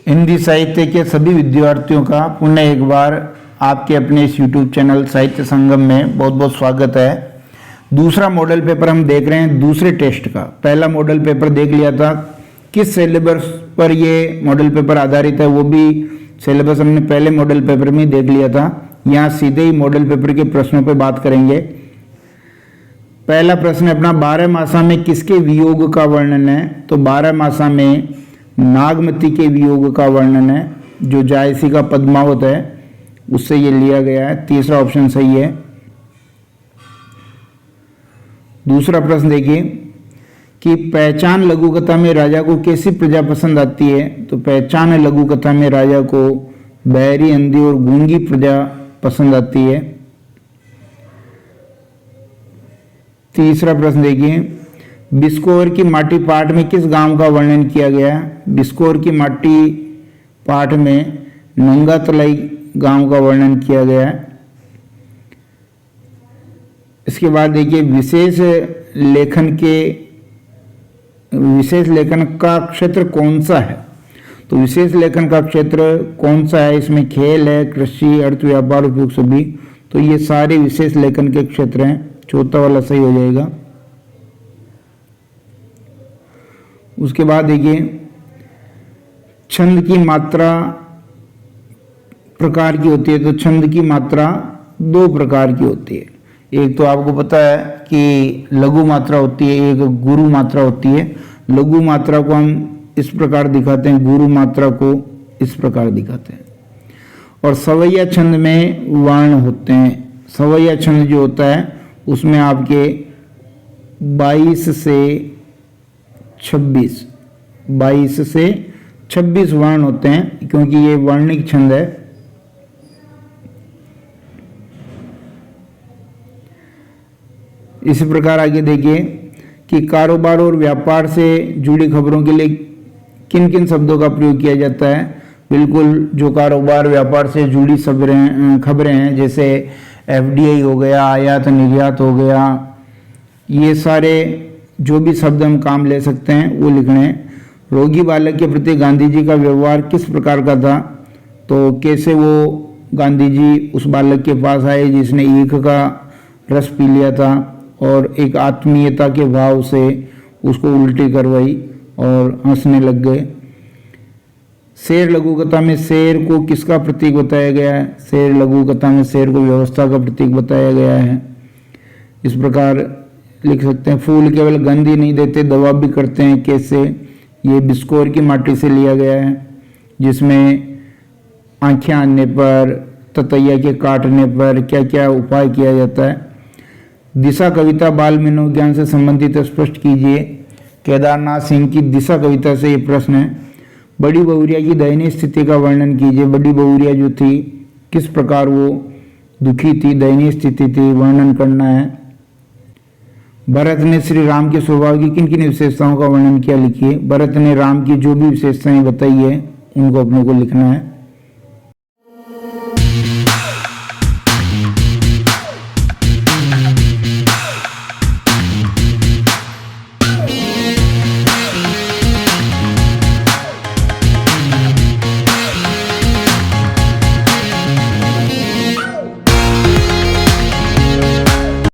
हिंदी साहित्य के सभी विद्यार्थियों का पुनः एक बार आपके अपने इस YouTube चैनल साहित्य संगम में बहुत बहुत स्वागत है। दूसरा मॉडल पेपर हम देख रहे हैं दूसरे टेस्ट का। पहला मॉडल पेपर देख लिया था, किस सिलेबस पर ये मॉडल पेपर आधारित है वो भी सिलेबस हमने पहले मॉडल पेपर में देख लिया था। यहाँ सीधे ही मॉडल पेपर के प्रश्नों पर बात करेंगे। पहला प्रश्न अपना 12 मासा में किसके वियोग का वर्णन है? तो 12 मासा में नागमती के वियोग का वर्णन है, जो जायसी का पद्मावत है उससे ये लिया गया है। तीसरा ऑप्शन सही है। दूसरा प्रश्न देखिए कि पहचान लघु कथा में राजा को कैसी प्रजा पसंद आती है? तो पहचान लघु कथा में राजा को बहरी, अंधी और गूंगी प्रजा पसंद आती है। तीसरा प्रश्न देखिए, बिस्कोर की माटी पाठ में किस गांव का वर्णन किया गया है? बिस्कोर की माटी पाठ में नंगा तलाई गांव का वर्णन किया गया है। इसके बाद देखिए विशेष लेखन का क्षेत्र कौन सा है? तो विशेष लेखन का क्षेत्र कौन सा है? इसमें खेल है, कृषि, अर्थ, व्यापार, उपयोग सभी। तो ये सारे विशेष लेखन के क्षेत्र हैं। चौथा वाला सही हो जाएगा। उसके बाद देखिए छंद की मात्रा प्रकार की होती है। तो छंद की मात्रा दो प्रकार की होती है। एक तो आपको पता है कि लघु मात्रा होती है, एक गुरु मात्रा होती है। लघु मात्रा को हम इस प्रकार दिखाते हैं, गुरु मात्रा को इस प्रकार दिखाते हैं। और सवैया छंद में वर्ण होते हैं। सवैया छंद जो होता है उसमें आपके 22 से 26 वर्ण होते हैं, क्योंकि ये वर्णिक छंद है। इसी प्रकार आगे देखिए कि कारोबार और व्यापार से जुड़ी खबरों के लिए किन किन शब्दों का प्रयोग किया जाता है? बिल्कुल, जो कारोबार व्यापार से जुड़ी खबरें हैं, जैसे FDI हो गया, आयात निर्यात हो गया, ये सारे जो भी शब्द हम काम ले सकते हैं वो लिखने हैं। रोगी बालक के प्रति गांधी जी का व्यवहार किस प्रकार का था? तो कैसे वो गांधी जी उस बालक के पास आए जिसने ईख का रस पी लिया था, और एक आत्मीयता के भाव से उसको उल्टी करवाई और हंसने लग गए। शेर लघु कथा में शेर को किसका प्रतीक बताया गया है? शेर लघु कथा में शेर को व्यवस्था का प्रतीक बताया गया है। इस प्रकार लिख सकते हैं। फूल केवल गंध ही नहीं देते, दवा भी करते हैं। कैसे? ये बिस्कोर की माटी से लिया गया है, जिसमें आंखें आने पर, ततैया के काटने पर क्या क्या उपाय किया जाता है। दिशा कविता बाल मनोविज्ञान से संबंधित स्पष्ट कीजिए। केदारनाथ सिंह की दिशा कविता से ये प्रश्न है। बड़ी बहुरिया की दयनीय स्थिति का वर्णन कीजिए। बड़ी बहुरिया जो थी, किस प्रकार वो दुखी थी, दयनीय स्थिति थी, वर्णन करना है। भरत ने श्री राम के स्वभाव की किन किन विशेषताओं का वर्णन किया, लिखिए। भरत ने राम की जो भी विशेषताएं बताई है उनको अपने को लिखना है।